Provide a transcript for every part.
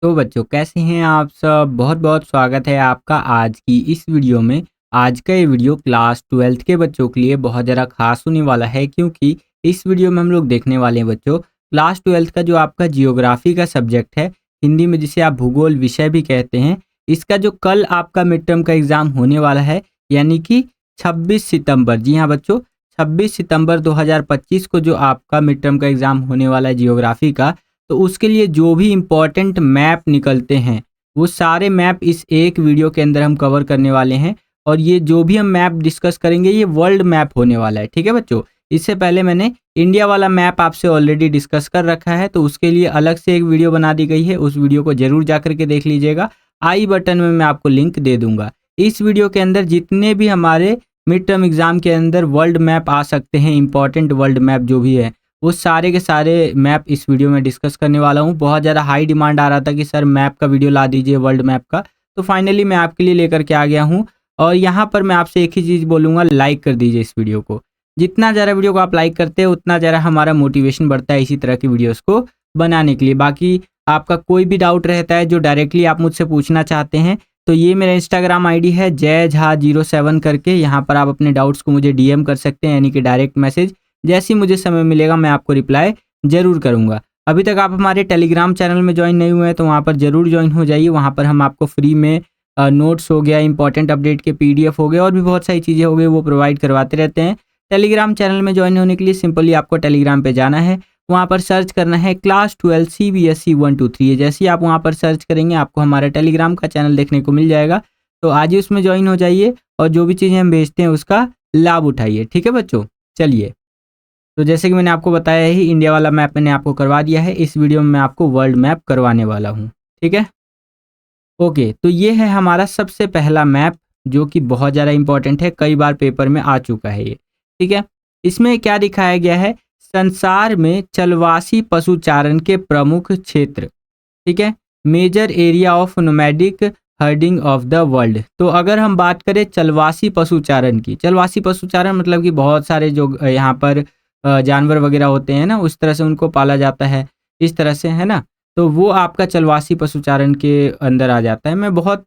तो बच्चों कैसे हैं आप सब। बहुत बहुत स्वागत है आपका आज की इस वीडियो में। आज का ये वीडियो क्लास 12th के बच्चों के लिए बहुत ज़्यादा खास होने वाला है, क्योंकि इस वीडियो में हम लोग देखने वाले हैं बच्चों क्लास 12th का जो आपका जियोग्राफी का सब्जेक्ट है, हिंदी में जिसे आप भूगोल विषय भी कहते हैं, इसका जो कल आपका मिड टर्म का एग्ज़ाम होने वाला है, यानी कि 26 सितंबर। जी हाँ बच्चों, 26 सितंबर 2025 को जो आपका मिड टर्म का एग्ज़ाम होने वाला है जियोग्राफी का, तो उसके लिए जो भी इम्पोर्टेंट मैप निकलते हैं वो सारे मैप इस एक वीडियो के अंदर हम कवर करने वाले हैं। और ये जो भी हम मैप डिस्कस करेंगे ये वर्ल्ड मैप होने वाला है, ठीक है बच्चों। इससे पहले मैंने इंडिया वाला मैप आपसे ऑलरेडी डिस्कस कर रखा है, तो उसके लिए अलग से एक वीडियो बना दी गई है, उस वीडियो को जरूर जा करके देख लीजिएगा। आई बटन में मैं आपको लिंक दे दूंगा। इस वीडियो के अंदर जितने भी हमारे मिड टर्म एग्जाम के अंदर वर्ल्ड मैप आ सकते हैं, इंपॉर्टेंट वर्ल्ड मैप जो भी है, वो सारे के सारे मैप इस वीडियो में डिस्कस करने वाला हूँ। बहुत ज़्यादा हाई डिमांड आ रहा था कि सर मैप का वीडियो ला दीजिए वर्ल्ड मैप का, तो फाइनली मैं आपके लिए लेकर के आ गया हूँ। और यहाँ पर मैं आपसे एक ही चीज़ बोलूँगा, लाइक कर दीजिए इस वीडियो को। जितना ज़्यादा वीडियो को आप लाइक करते हैं उतना ज़्यादा हमारा मोटिवेशन बढ़ता है इसी तरह की वीडियोज़ को बनाने के लिए। बाकी आपका कोई भी डाउट रहता है जो डायरेक्टली आप मुझसे पूछना चाहते हैं, तो ये मेरा इंस्टाग्राम आईडी है जय झा 07 करके। यहाँ पर आप अपने डाउट्स को मुझे डीएम कर सकते हैं, यानी कि डायरेक्ट मैसेज। जैसे ही मुझे समय मिलेगा मैं आपको रिप्लाई ज़रूर करूँगा। अभी तक आप हमारे टेलीग्राम चैनल में ज्वाइन नहीं हुए हैं तो वहाँ पर ज़रूर ज्वाइन हो जाइए। वहाँ पर हम आपको फ्री में नोट्स हो गया, इंपॉर्टेंट अपडेट के पीडीएफ हो गए, और भी बहुत सारी चीज़ें हो गई, वो प्रोवाइड करवाते रहते हैं। टेलीग्राम चैनल में ज्वाइन होने के लिए सिंपली आपको टेलीग्राम पे जाना है, वहाँ पर सर्च करना है क्लास 12 CBSE 1 2 3। जैसे ही आप वहाँ पर सर्च करेंगे आपको हमारा टेलीग्राम का चैनल देखने को मिल जाएगा। तो आज ही उसमें ज्वाइन हो जाइए और जो भी चीज़ें हम भेजते हैं उसका लाभ उठाइए, ठीक है बच्चों। चलिए, तो जैसे कि मैंने आपको बताया ही, इंडिया वाला मैप मैंने आपको करवा दिया है। इस वीडियो में मैं आपको वर्ल्ड मैप करवाने वाला हूँ, ठीक है। ओके, तो ये है हमारा सबसे पहला मैप, जो कि बहुत ज़्यादा इंपॉर्टेंट है, कई बार पेपर में आ चुका है ये, ठीक है। इसमें क्या दिखाया गया है, संसार में चलवासी पशुचारण के प्रमुख क्षेत्र, ठीक है। Major area of nomadic herding of the world. तो अगर हम बात करें चलवासी पशुचारण की, चलवासी पशुचारण मतलब कि बहुत सारे जो यहाँ पर जानवर वगैरह होते हैं ना, उस तरह से उनको पाला जाता है, इस तरह से, है ना। तो वो आपका चलवासी पशुचारण के अंदर आ जाता है। मैं बहुत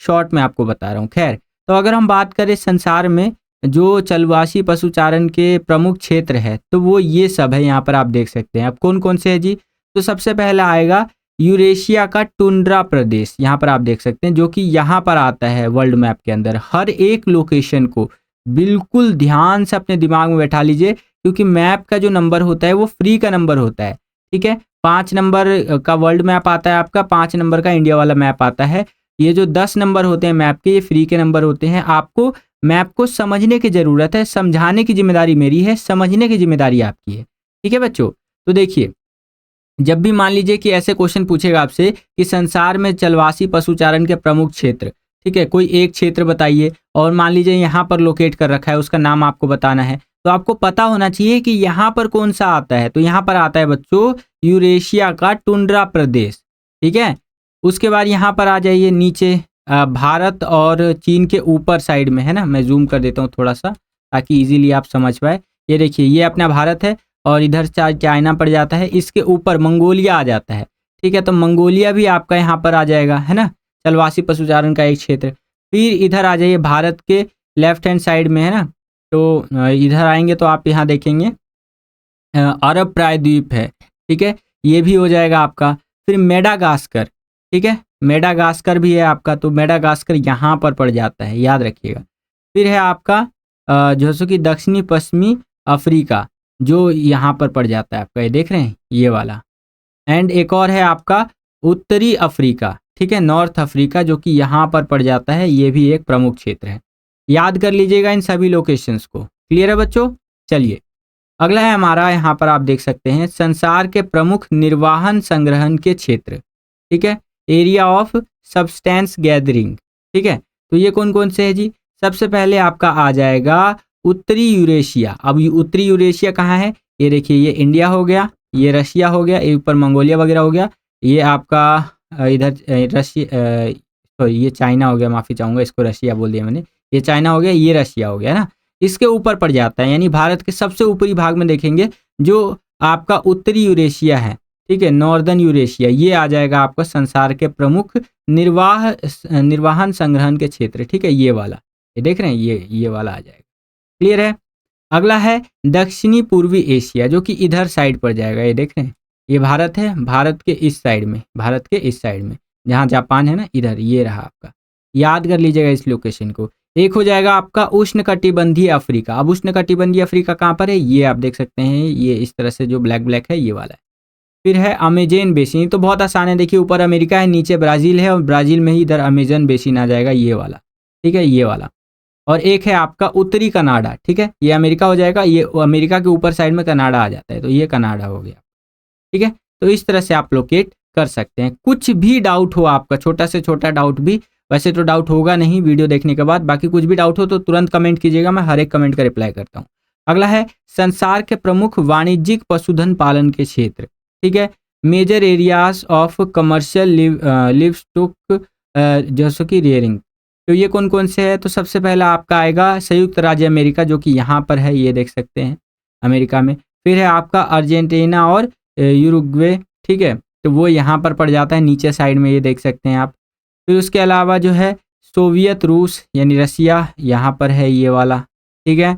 शॉर्ट में आपको बता रहा हूँ। खैर, तो अगर हम बात करें संसार में जो चलवासी पशुचारण के प्रमुख क्षेत्र है, तो वो ये सब है, यहाँ पर आप देख सकते हैं। अब कौन कौन से है जी, तो सबसे पहला आएगा यूरेशिया का टुंड्रा प्रदेश, यहाँ पर आप देख सकते हैं, जो कि यहाँ पर आता है वर्ल्ड मैप के अंदर। हर एक लोकेशन को बिल्कुल ध्यान से अपने दिमाग में बैठा लीजिए, क्योंकि मैप का जो नंबर होता है वो फ्री का नंबर होता है, ठीक है। 5 नंबर का वर्ल्ड मैप आता है आपका, 5 नंबर का इंडिया वाला मैप आता है। ये जो 10 नंबर होते हैं मैप के, ये फ्री के नंबर होते हैं। आपको मैप को समझने की ज़रूरत है, समझाने की जिम्मेदारी मेरी है, समझने की जिम्मेदारी आपकी है, ठीक है बच्चों। तो देखिए, जब भी मान लीजिए कि ऐसे क्वेश्चन पूछेगा आपसे कि संसार में चलवासी पशुचारण के प्रमुख क्षेत्र, ठीक है, कोई एक क्षेत्र बताइए, और मान लीजिए यहाँ पर लोकेट कर रखा है, उसका नाम आपको बताना है, तो आपको पता होना चाहिए कि यहाँ पर कौन सा आता है। तो यहाँ पर आता है बच्चों यूरेशिया का टुंड्रा प्रदेश, ठीक है। उसके बाद यहाँ पर आ जाइए नीचे, भारत और चीन के ऊपर साइड में, है ना। मैं जूम कर देता हूँ थोड़ा सा ताकि इजीली आप समझ पाए। ये देखिए, ये अपना भारत है, और इधर चाइना पड़ जाता है, इसके ऊपर मंगोलिया आ जाता है, ठीक है। तो मंगोलिया भी आपका यहाँ पर आ जाएगा, है ना, चलवासी पशुचारण का एक क्षेत्र। फिर इधर आ जाइए, भारत के लेफ्ट हैंड साइड में, है ना। तो इधर आएंगे तो आप यहाँ देखेंगे अरब प्रायद्वीप है, ठीक है, ये भी हो जाएगा आपका। फिर मेडागास्कर, ठीक है, मेडागास्कर भी है आपका, तो मेडागास्कर यहाँ पर पड़ जाता है, याद रखिएगा। फिर है आपका जैसे कि दक्षिणी पश्चिमी अफ्रीका, जो यहाँ पर पड़ जाता है आपका, ये देख रहे हैं ये वाला। एंड एक और है आपका उत्तरी अफ्रीका, ठीक है, नॉर्थ अफ्रीका, जो कि यहाँ पर पड़ जाता है, ये भी एक प्रमुख क्षेत्र है। याद कर लीजिएगा इन सभी लोकेशंस को। क्लियर है बच्चों। चलिए, अगला है हमारा, यहाँ पर आप देख सकते हैं संसार के प्रमुख निर्वाहन संग्रहण के क्षेत्र, ठीक है, एरिया ऑफ सब्सटेंस गैदरिंग, ठीक है। तो ये कौन कौन से है जी, सबसे पहले आपका आ जाएगा उत्तरी यूरेशिया। अब उत्तरी यूरेशिया कहाँ है, ये देखिए, ये इंडिया हो गया, ये रशिया हो गया, ये ऊपर मंगोलिया वगैरह हो गया, ये आपका इधर रशिया, सॉरी ये चाइना हो गया, माफ़ी चाहूँगा, इसको रशिया बोल दिया मैंने। ये चाइना हो गया, ये रशिया हो गया ना, इसके ऊपर पड़ जाता है, यानी भारत के सबसे ऊपरी भाग में देखेंगे जो आपका उत्तरी यूरेशिया है, ठीक है, नॉर्दर्न यूरेशिया ये आ जाएगा आपका संसार के प्रमुख निर्वाहन संग्रहण के क्षेत्र। ठीक है, ये वाला, ये देख रहे हैं, ये वाला आ जाएगा। क्लियर है। अगला है दक्षिणी पूर्वी एशिया, जो कि इधर साइड पर जाएगा। ये देख रहे हैं, ये भारत है, भारत के इस साइड में, भारत के इस साइड में जहाँ जापान है ना, इधर ये रहा आपका। याद कर लीजिएगा इस लोकेशन को। एक हो जाएगा आपका उष्णकटिबंधीय अफ्रीका। अब उष्णकटिबंधीय अफ्रीका कहाँ पर है, ये आप देख सकते हैं, ये इस तरह से जो ब्लैक ब्लैक है, ये वाला है। फिर है अमेजन बेसिन, तो बहुत आसान है, देखिए ऊपर अमेरिका है, नीचे ब्राज़ील है, और ब्राज़ील में ही इधर अमेजन बेसिन आ जाएगा, ये वाला। ठीक है, ये वाला। और एक है आपका उत्तरी कनाडा। ठीक है, ये अमेरिका हो जाएगा, ये अमेरिका के ऊपर साइड में कनाडा आ जाता है, तो ये कनाडा हो गया। ठीक है, तो इस तरह से आप लोकेट कर सकते हैं। कुछ भी डाउट हो आपका, छोटा से छोटा डाउट भी, वैसे तो डाउट होगा नहीं वीडियो देखने के बाद, बाकी कुछ भी डाउट हो तो तुरंत कमेंट कीजिएगा, मैं हर एक कमेंट का रिप्लाई करता हूँ। अगला है संसार के प्रमुख वाणिज्यिक पशुधन पालन के क्षेत्र। ठीक है, मेजर एरियाज ऑफ कमर्शियल लिवस्टॉक जैसे कि रियरिंग, तो ये कौन कौन से है, तो सबसे पहला आपका आएगा संयुक्त राज्य अमेरिका, जो कि यहाँ पर है, ये देख सकते हैं अमेरिका में। फिर है आपका अर्जेंटीना और यूरुग्वे। ठीक है, तो वो यहाँ पर पड़ जाता है नीचे साइड में, ये देख सकते हैं आप। फिर उसके अलावा जो है सोवियत रूस यानी रसिया, यहाँ पर है ये वाला। ठीक है,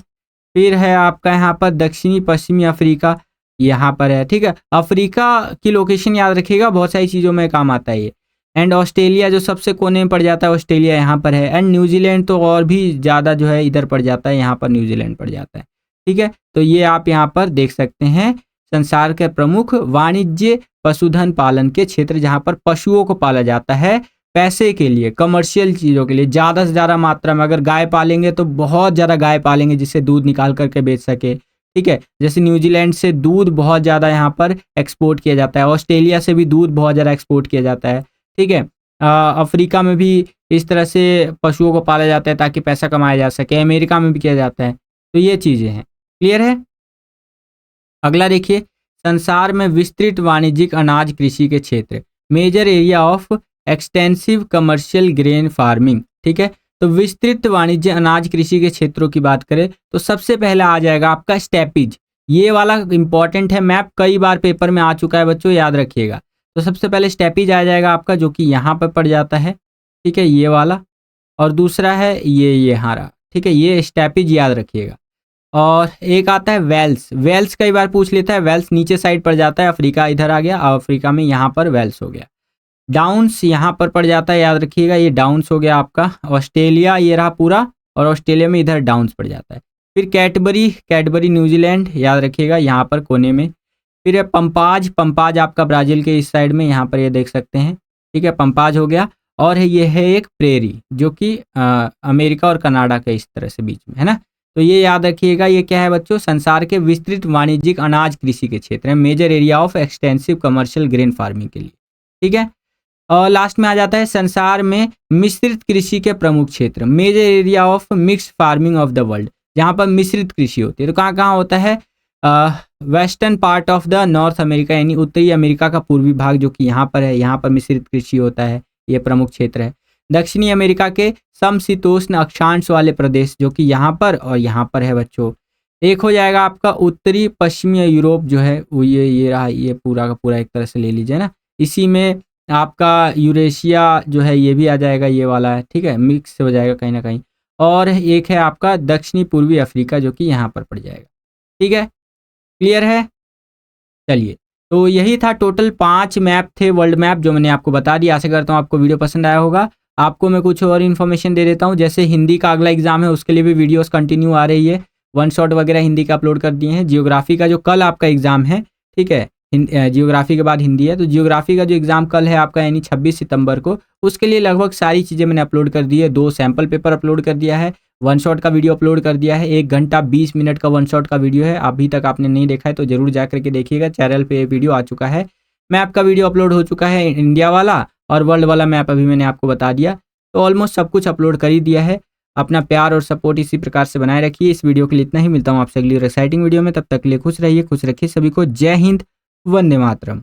फिर है आपका यहाँ पर दक्षिणी पश्चिमी अफ्रीका, यहाँ पर है। ठीक है, अफ्रीका की लोकेशन याद रखिएगा, बहुत सारी चीज़ों में काम आता है ये। एंड ऑस्ट्रेलिया जो सबसे कोने में पड़ जाता है, ऑस्ट्रेलिया यहाँ पर है। एंड न्यूजीलैंड तो और भी ज़्यादा जो है इधर पड़ जाता है, यहाँ पर न्यूजीलैंड पड़ जाता है। ठीक है, तो ये आप यहाँ पर देख सकते हैं संसार के प्रमुख वाणिज्य पशुधन पालन के क्षेत्र, जहाँ पर पशुओं को पाला जाता है पैसे के लिए, कमर्शियल चीज़ों के लिए, ज़्यादा से ज़्यादा मात्रा में। अगर गाय पालेंगे तो बहुत ज़्यादा गाय पालेंगे, जिससे दूध निकाल करके बेच सके। ठीक है, जैसे न्यूजीलैंड से दूध बहुत ज़्यादा यहाँ पर एक्सपोर्ट किया जाता है, ऑस्ट्रेलिया से भी दूध बहुत ज़्यादा एक्सपोर्ट किया जाता है। ठीक है, अफ्रीका में भी इस तरह से पशुओं को पाला जाता है ताकि पैसा कमाया जा सके, अमेरिका में भी किया जाता है। तो ये चीज़ें हैं। क्लियर है। अगला देखिए, संसार में विस्तृत वाणिज्यिक अनाज कृषि के क्षेत्र, major area of extensive commercial grain farming. ठीक है, तो विस्तृत वाणिज्य अनाज कृषि के क्षेत्रों की बात करें तो सबसे पहला आ जाएगा आपका स्टेपीज। ये वाला इंपॉर्टेंट है, मैप कई बार पेपर में आ चुका है बच्चों, याद रखिएगा। तो सबसे पहले स्टेपीज आ जाएगा आपका, जो कि यहाँ पर पड़ जाता है। ठीक है, ये वाला। और दूसरा है ये हारा। ठीक है, ये स्टेपीज याद रखिएगा। और एक आता है वेल्स। वेल्स कई बार पूछ लेता है, वेल्स नीचे साइड पड़ जाता है, अफ्रीका इधर आ गया, अफ्रीका में यहाँ पर वेल्स हो गया। डाउन्स यहाँ पर पड़ जाता है, याद रखिएगा, ये डाउन्स हो गया आपका। ऑस्ट्रेलिया ये रहा पूरा, और ऑस्ट्रेलिया में इधर डाउन्स पड़ जाता है। फिर कैडबरी न्यूजीलैंड, याद रखिएगा, यहाँ पर कोने में। फिर है पंपाज आपका ब्राज़ील के इस साइड में, यहाँ पर ये देख सकते हैं। ठीक है, पंपाज हो गया। और ये है एक प्रेरी, जो कि अमेरिका और कनाडा के इस तरह से बीच में है ना। तो ये याद रखिएगा, ये क्या है बच्चों, संसार के विस्तृत वाणिज्यिक अनाज कृषि के क्षेत्र है, major area of extensive commercial grain farming के लिए। ठीक है, और लास्ट में आ जाता है संसार में मिश्रित कृषि के प्रमुख क्षेत्र, major area of mixed farming of the world, जहाँ पर मिश्रित कृषि होती है। तो कहाँ कहाँ होता है, western part of the north America, यानी उत्तरी अमेरिका का पूर्वी भाग, जो कि यहाँ पर है, यहाँ पर मिश्रित कृषि होता है, ये प्रमुख क्षेत्र है। दक्षिणी अमेरिका के समशीतोष्ण अक्षांश वाले प्रदेश, जो कि यहाँ पर और यहाँ पर है बच्चों। एक हो जाएगा आपका उत्तरी पश्चिमी यूरोप, जो है वो ये रहा, ये पूरा का पूरा एक तरह से ले लीजिए ना। इसी में आपका यूरेशिया जो है ये भी आ जाएगा, ये वाला है। ठीक है, मिक्स हो जाएगा कहीं ना कहीं। और एक है आपका दक्षिणी पूर्वी अफ्रीका, जो कि यहाँ पर पड़ जाएगा। ठीक है, क्लियर है। चलिए, तो यही था, टोटल 5 मैप थे, वर्ल्ड मैप, जो मैंने आपको बता दिया। आशा करता हूँ आपको वीडियो पसंद आया होगा। आपको मैं कुछ और इन्फॉर्मेशन दे देता हूँ, जैसे हिंदी का अगला एग्जाम है, उसके लिए भी वीडियोस कंटिन्यू आ रही है, वन शॉट वगैरह हिंदी का अपलोड कर दिए हैं। जियोग्राफी का जो कल आपका एग्जाम है, ठीक है, जियोग्राफी के बाद हिंदी है, तो जियोग्राफी का जो एग्जाम कल है आपका, यानी 26 सितंबर को, उसके लिए लगभग सारी चीज़ें मैंने अपलोड कर दी है। 2 सैम्पल पेपर अपलोड कर दिया है, वन शॉट का वीडियो अपलोड कर दिया है, 1 घंटा 20 मिनट का वन शॉट का वीडियो है। अभी तक आपने नहीं देखा है तो जरूर जा करके देखिएगा, चैनल पे वीडियो आ चुका है। मैप का वीडियो अपलोड हो चुका है, इंडिया वाला और वर्ल्ड वाला मैप अभी मैंने आपको बता दिया। तो ऑलमोस्ट सब कुछ अपलोड कर ही दिया है। अपना प्यार और सपोर्ट इसी प्रकार से बनाए रखिए। इस वीडियो के लिए इतना ही, मिलता हूँ आपसे अगली एक्साइटिंग वीडियो में। तब तक के लिए खुश रहिए, खुश रखिए सभी को। जय हिंद, वंदे मातरम।